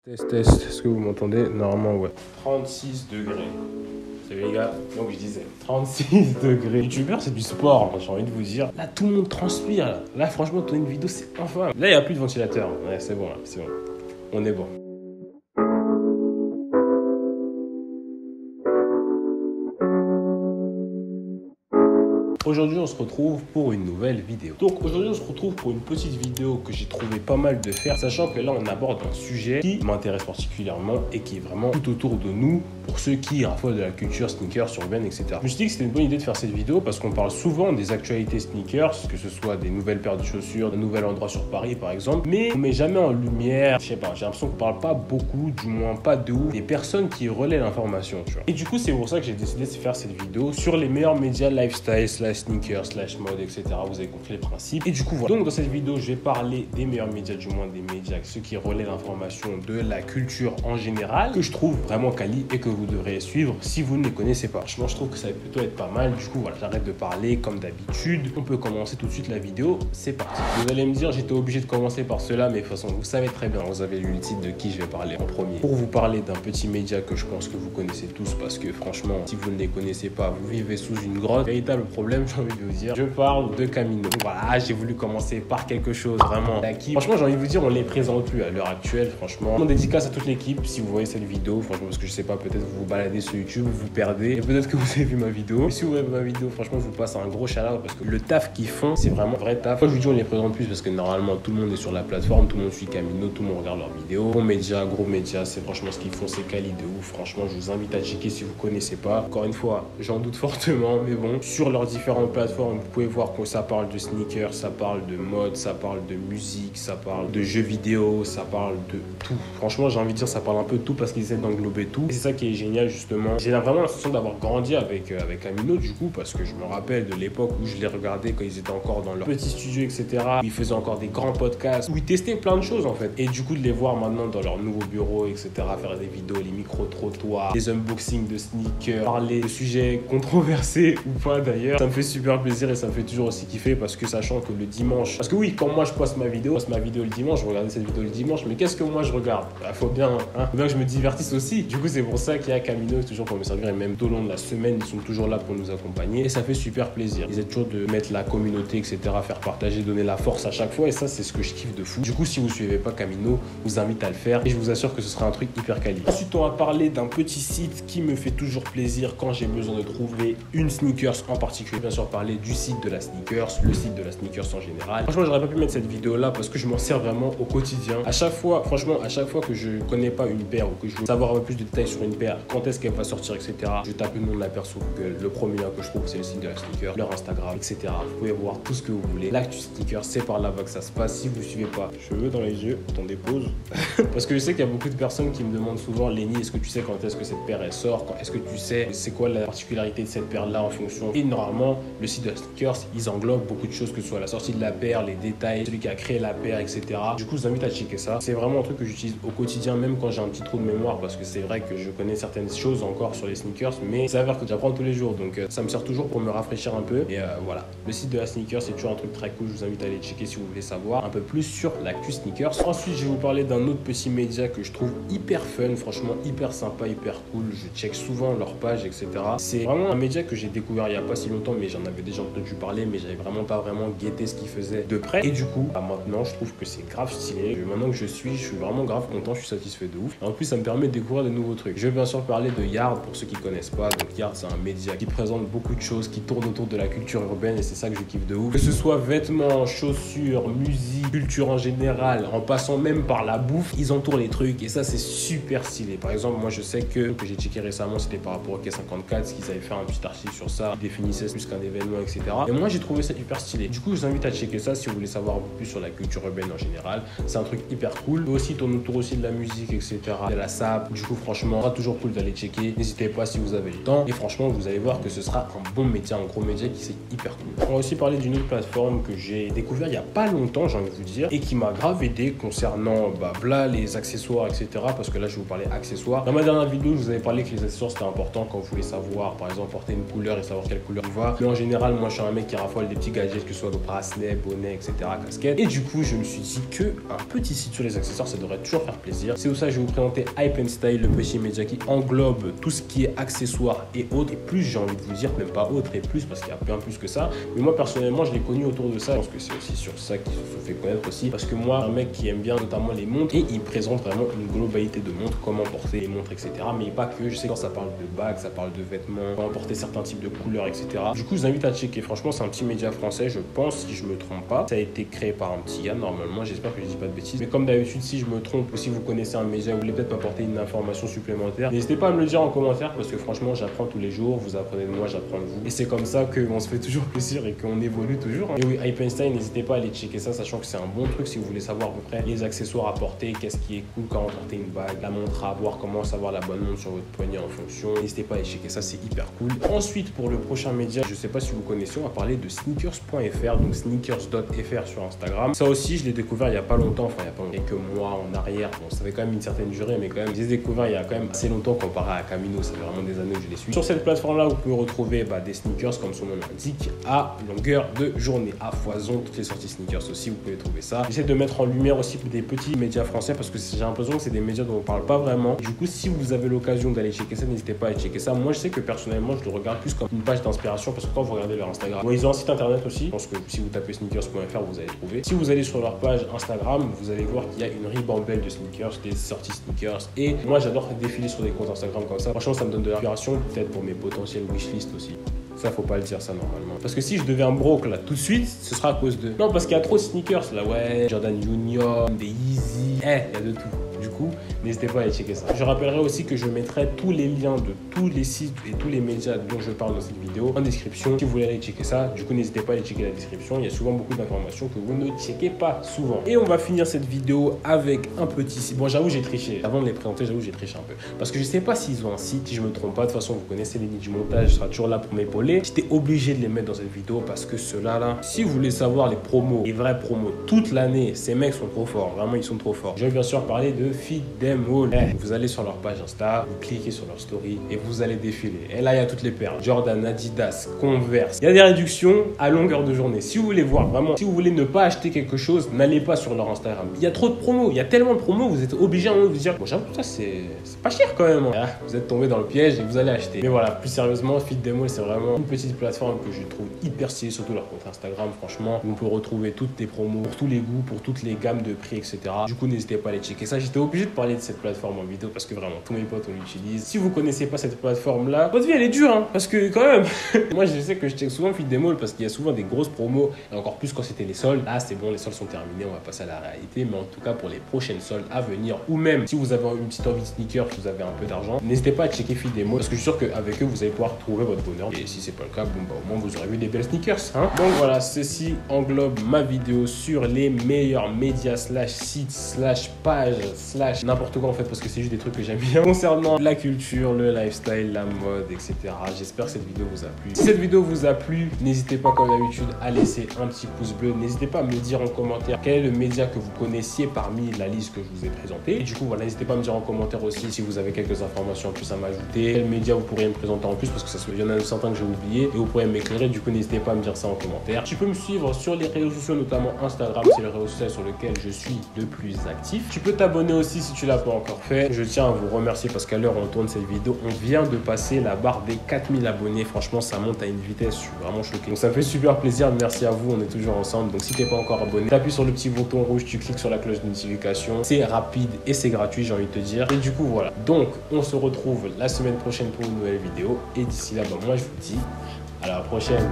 Test, est-ce que vous m'entendez? Normalement, ouais. 36 degrés. Salut les gars, donc je disais 36 degrés. YouTubeur, c'est du sport, j'ai envie de vous dire. Là, tout le monde transpire. Là, franchement, tourner une vidéo, c'est infâme. Là, il n'y a plus de ventilateur. Ouais, c'est bon, là, c'est bon. On est bon. Aujourd'hui, on se retrouve pour une nouvelle vidéo. Donc aujourd'hui, on se retrouve pour une petite vidéo que j'ai trouvé pas mal de faire, sachant que là, on aborde un sujet qui m'intéresse particulièrement et qui est vraiment tout autour de nous pour ceux qui raffolent de la culture sneakers, urbaine, etc. Je me suis dit que c'était une bonne idée de faire cette vidéo parce qu'on parle souvent des actualités sneakers, que ce soit des nouvelles paires de chaussures, de nouvel endroit sur Paris par exemple, mais on met jamais en lumière, je sais pas, j'ai l'impression qu'on parle pas beaucoup, du moins pas de ouf, des personnes qui relaient l'information, tu vois. Et du coup, c'est pour ça que j'ai décidé de faire cette vidéo sur les meilleurs médias lifestyle sneakers, mode, etc. Vous avez compris les principes. Et du coup, voilà. Donc, dans cette vidéo, je vais parler des meilleurs médias, du moins des médias, ceux qui relaient l'information de la culture en général, que je trouve vraiment quali et que vous devrez suivre si vous ne les connaissez pas. Franchement, je trouve que ça va plutôt être pas mal. Du coup, voilà, j'arrête de parler comme d'habitude. On peut commencer tout de suite la vidéo. C'est parti. Vous allez me dire, j'étais obligé de commencer par cela, mais de toute façon, vous savez très bien, vous avez lu le titre de qui je vais parler en premier. Pour vous parler d'un petit média que je pense que vous connaissez tous, parce que franchement, si vous ne les connaissez pas, vous vivez sous une grotte. Véritable problème, j'ai envie de vous dire. Je parle de Camino. Voilà, j'ai voulu commencer par quelque chose vraiment acquis. Franchement, j'ai envie de vous dire, on les présente plus à l'heure actuelle, franchement. On dédicace à toute l'équipe si vous voyez cette vidéo, franchement, parce que je sais pas, peut-être vous vous baladez sur YouTube, vous vous perdez, et peut-être que vous avez vu ma vidéo. Et si vous avez vu ma vidéo, franchement, je vous passe un gros shout-out parce que le taf qu'ils font, c'est vraiment vrai taf. Moi, je vous dis, on les présente plus parce que normalement, tout le monde est sur la plateforme, tout le monde suit Camino, tout le monde regarde leurs vidéos. Bon média, gros média, c'est franchement ce qu'ils font, c'est quali de ouf. Franchement, je vous invite à checker si vous connaissez pas. Encore une fois, j'en doute fortement, mais bon, sur leurs différentes plateformes, vous pouvez voir que ça parle de sneakers, ça parle de mode, ça parle de musique, ça parle de jeux vidéo, ça parle de tout. Franchement, j'ai envie de dire, ça parle un peu de tout parce qu'ils essaient d'englober tout. Et c'est ça qui est génial, justement. J'ai vraiment l'impression d'avoir grandi avec Camino, du coup, parce que je me rappelle de l'époque où je les regardais quand ils étaient encore dans leur petit studio, etc. Où ils faisaient encore des grands podcasts, où ils testaient plein de choses, en fait. Et du coup, de les voir maintenant dans leur nouveau bureau, etc., faire des vidéos, les micro-trottoirs, les unboxings de sneakers, parler de sujets controversés ou pas d'ailleurs, ça me fait super plaisir et ça me fait toujours aussi kiffer parce que sachant que le dimanche, parce que oui, quand moi je poste ma vidéo le dimanche, je regardais cette vidéo le dimanche, mais qu'est-ce que moi je regarde? Faut bien que je me divertisse aussi. Du coup, c'est pour ça qu'il y a Camino toujours pour me servir et même tout au long de la semaine, ils sont toujours là pour nous accompagner et ça fait super plaisir. Ils essaient toujours de mettre la communauté, etc., faire partager, donner la force à chaque fois et ça, c'est ce que je kiffe de fou. Du coup, si vous suivez pas Camino, je vous invite à le faire et je vous assure que ce sera un truc hyper quali. Ensuite, on va parler d'un petit site qui me fait toujours plaisir quand j'ai besoin de trouver une sneakers en particulier. Bien sûr, parler du site de la sneakers, le site de la sneakers en général. Franchement, j'aurais pas pu mettre cette vidéo là parce que je m'en sers vraiment au quotidien. À chaque fois, franchement, à chaque fois que je connais pas une paire ou que je veux savoir un peu plus de détails sur une paire, quand est-ce qu'elle va sortir, etc., je tape le nom de la paire sur Google. Le premier lien que je trouve, c'est le site de la sneaker, leur Instagram, etc. Vous pouvez voir tout ce que vous voulez. L'actu sneakers, c'est par là-bas que ça se passe. Si vous suivez pas, cheveux dans les yeux, attendez pause. Parce que je sais qu'il y a beaucoup de personnes qui me demandent souvent, Lenny, est-ce que tu sais quand est-ce que cette paire elle sort? Est-ce que tu sais c'est quoi la particularité de cette paire là en fonction? Et normalement, le site de la sneakers, ils englobent beaucoup de choses, que ce soit la sortie de la paire, les détails, celui qui a créé la paire, etc. Du coup, je vous invite à checker ça. C'est vraiment un truc que j'utilise au quotidien, même quand j'ai un petit trou de mémoire, parce que c'est vrai que je connais certaines choses encore sur les sneakers, mais il s'avère que j'apprends tous les jours, donc ça me sert toujours pour me rafraîchir un peu. Et voilà, le site de la sneakers, c'est toujours un truc très cool. Je vous invite à aller checker si vous voulez savoir un peu plus sur l'actu sneakers. Ensuite, je vais vous parler d'un autre petit média que je trouve hyper fun, franchement hyper sympa, hyper cool. Je check souvent leur page, etc. C'est vraiment un média que j'ai découvert il n'y a pas si longtemps, mais j'en avais déjà entendu parler, mais j'avais vraiment pas vraiment guetté ce qu'ils faisaient de près. Et du coup, maintenant, je trouve que c'est grave stylé. Maintenant que je suis vraiment grave content, je suis satisfait de ouf. Et en plus, ça me permet de découvrir de nouveaux trucs. Je vais bien sûr parler de Yard pour ceux qui connaissent pas. Donc Yard, c'est un média qui présente beaucoup de choses, qui tourne autour de la culture urbaine et c'est ça que je kiffe de ouf. Que ce soit vêtements, chaussures, musique, culture en général, en passant même par la bouffe, ils entourent les trucs et ça, c'est super stylé. Par exemple, moi, je sais que j'ai checké récemment, c'était par rapport au K54, ce qu'ils avaient fait un petit article sur ça, ils définissaient plus qu'un événement, etc. Et moi, j'ai trouvé ça hyper stylé. Du coup, je vous invite à checker ça si vous voulez savoir un peu plus sur la culture urbaine en général. C'est un truc hyper cool. Et aussi, tourne autour aussi de la musique, etc. De la SAP. Du coup, franchement, c'est toujours cool d'aller checker. N'hésitez pas si vous avez le temps. Et franchement, vous allez voir que ce sera un bon média, un gros média qui c'est hyper cool. On va aussi parler d'une autre plateforme que j'ai découvert il y a pas longtemps, j'ai envie de vous dire, et qui m'a grave aidé concernant voilà, les accessoires, etc. Parce que là, je vais vous parler accessoires. Dans ma dernière vidéo, je vous avais parlé que les accessoires c'était important quand vous voulez savoir, par exemple, porter une couleur et savoir quelle couleur on va. Mais Mais en général, moi, je suis un mec qui raffole des petits gadgets, que ce soit le bracelet, bonnet, etc., casquette. Et du coup, je me suis dit qu'un petit site sur les accessoires, ça devrait toujours faire plaisir. C'est pour ça que je vais vous présenter Hype & Style, le petit média qui englobe tout ce qui est accessoires et autres. Et plus, j'ai envie de vous dire, même pas autres et plus, parce qu'il y a bien plus que ça. Mais moi, personnellement, je l'ai connu autour de ça. Je pense que c'est aussi sur ça qu'il se fait connaître aussi. Parce que moi, un mec qui aime bien notamment les montres, et il présente vraiment une globalité de montres, comment porter les montres, etc. Mais pas que, je sais quand ça parle de bagues, ça parle de vêtements, comment porter certains types de couleurs, etc. Du coup, je vous invite à checker. Franchement, c'est un petit média français, je pense, si je me trompe pas. Ça a été créé par un petit gars, normalement. J'espère que je dis pas de bêtises. Mais comme d'habitude, si je me trompe ou si vous connaissez un média, vous voulez peut-être m'apporter une information supplémentaire, n'hésitez pas à me le dire en commentaire parce que franchement, j'apprends tous les jours. Vous apprenez de moi, j'apprends de vous. Et c'est comme ça qu'on se fait toujours plaisir et qu'on évolue toujours. Et oui, Hype & Style, n'hésitez pas à aller checker ça, sachant que c'est un bon truc si vous voulez savoir à peu près les accessoires à porter, qu'est-ce qui est cool, comment porter une bague, la montre à avoir, comment savoir la bonne montre sur votre poignet en fonction. N'hésitez pas à aller checker ça, c'est hyper cool. Ensuite, pour le prochain média, je sais pas si vous connaissez, on va parler de sneakers.fr, donc sneakers.fr sur Instagram. Ça aussi, je l'ai découvert il y a pas longtemps, enfin il y a pas quelques mois en arrière. Bon, ça fait quand même une certaine durée, mais quand même, je l'ai découvert il y a quand même assez longtemps comparé à Camino. Ça fait vraiment des années que je les suis. Sur cette plateforme-là, vous pouvez retrouver des sneakers, comme son nom l'indique, à longueur de journée, à foison. Toutes les sorties sneakers aussi, vous pouvez trouver ça. J'essaie de mettre en lumière aussi des petits médias français parce que j'ai l'impression que c'est des médias dont on parle pas vraiment. Du coup, si vous avez l'occasion d'aller checker ça, n'hésitez pas à checker ça. Moi, je sais que personnellement, je le regarde plus comme une page d'inspiration parce que quand vous regardez leur Instagram, bon, ils ont un site internet aussi. Je pense que si vous tapez sneakers.fr, vous allez trouver. Si vous allez sur leur page Instagram, vous allez voir qu'il y a une ribambelle de sneakers, des sorties sneakers. Et moi, j'adore défiler sur des comptes Instagram comme ça. Franchement, ça me donne de l'inspiration, peut-être pour mes potentiels wishlist aussi. Ça, faut pas le dire ça normalement. Parce que si je devais un broke là tout de suite, ce sera à cause de... Non, parce qu'il y a trop de sneakers là, ouais. Jordan Union, des Yeezy, il y a de tout. Du coup, n'hésitez pas à aller checker ça. Je rappellerai aussi que je mettrai tous les liens de tous les sites et tous les médias dont je parle dans cette vidéo en description. Si vous voulez aller checker ça, du coup, n'hésitez pas à aller checker la description. Il y a souvent beaucoup d'informations que vous ne checkez pas souvent. Et on va finir cette vidéo avec un petit site. Bon, j'avoue, j'ai triché. Avant de les présenter, j'avoue, j'ai triché un peu. Parce que je sais pas s'ils ont un site, si je me trompe pas. De toute façon, vous connaissez les nids du montage, je serai toujours là pour m'épauler. J'étais obligé de les mettre dans cette vidéo parce que ceux-là, là, si vous voulez savoir les promos, les vrais promos toute l'année, ces mecs sont trop forts. Vraiment, ils sont trop forts. Je vais bien sûr parler de Feed Them All. Vous allez sur leur page Insta, vous cliquez sur leur story et vous allez défiler. Et là, il y a toutes les paires. Jordan, Adidas, Converse. Il y a des réductions à longueur de journée. Si vous voulez voir vraiment, si vous voulez ne pas acheter quelque chose, n'allez pas sur leur Instagram. Il y a trop de promos. Il y a tellement de promos, vous êtes obligé à vous dire, bon, j'avoue, ça, c'est pas cher quand même. Hein. Vous êtes tombé dans le piège et vous allez acheter. Mais voilà, plus sérieusement, Feed Them All, c'est vraiment une petite plateforme que je trouve hyper stylée, surtout leur compte Instagram. Franchement, on peut retrouver toutes les promos pour tous les goûts, pour toutes les gammes de prix, etc. Du coup, n'hésitez pas à aller checker ça. J'étais obligé de parler de cette plateforme en vidéo parce que vraiment tous mes potes on l'utilise. Si vous connaissez pas cette plateforme là, votre vie elle est dure hein, parce que quand même moi je sais que je check souvent Feed Them All parce qu'il y a souvent des grosses promos et encore plus quand c'était les soldes. Là c'est bon, les soldes sont terminés, on va passer à la réalité, mais en tout cas pour les prochaines soldes à venir ou même si vous avez une petite envie de sneakers, vous avez un peu d'argent, n'hésitez pas à checker Feed Them All parce que je suis sûr qu'avec eux vous allez pouvoir trouver votre bonheur et si c'est pas le cas, bon bah au moins vous aurez vu des belles sneakers hein. Donc voilà, ceci englobe ma vidéo sur les meilleurs médias slash sites slash pages slash n'importe quoi en fait parce que c'est juste des trucs que j'aime bien concernant la culture, le lifestyle, la mode, etc. J'espère que cette vidéo vous a plu. Si cette vidéo vous a plu, n'hésitez pas comme d'habitude à laisser un petit pouce bleu. N'hésitez pas à me dire en commentaire quel est le média que vous connaissiez parmi la liste que je vous ai présentée. Et du coup, voilà, n'hésitez pas à me dire en commentaire aussi si vous avez quelques informations en plus à m'ajouter. Quel média vous pourriez me présenter en plus parce que ça se il y en a certains que j'ai oublié et vous pourrez m'éclairer. Du coup, n'hésitez pas à me dire ça en commentaire. Tu peux me suivre sur les réseaux sociaux, notamment Instagram, c'est le réseau social sur lequel je suis le plus actif. Tu peux t'abonner aussi si tu l'as pas encore fait. Je tiens à vous remercier parce qu'à l'heure où on tourne cette vidéo, on vient de passer la barre des 4000 abonnés. Franchement, ça monte à une vitesse, je suis vraiment choqué. Donc ça me fait super plaisir, merci à vous, on est toujours ensemble. Donc si t'es pas encore abonné, t'appuies sur le petit bouton rouge, tu cliques sur la cloche de notification. C'est rapide et c'est gratuit, j'ai envie de te dire. Et du coup, voilà. Donc, on se retrouve la semaine prochaine pour une nouvelle vidéo. Et d'ici là, bah, moi je vous dis à la prochaine.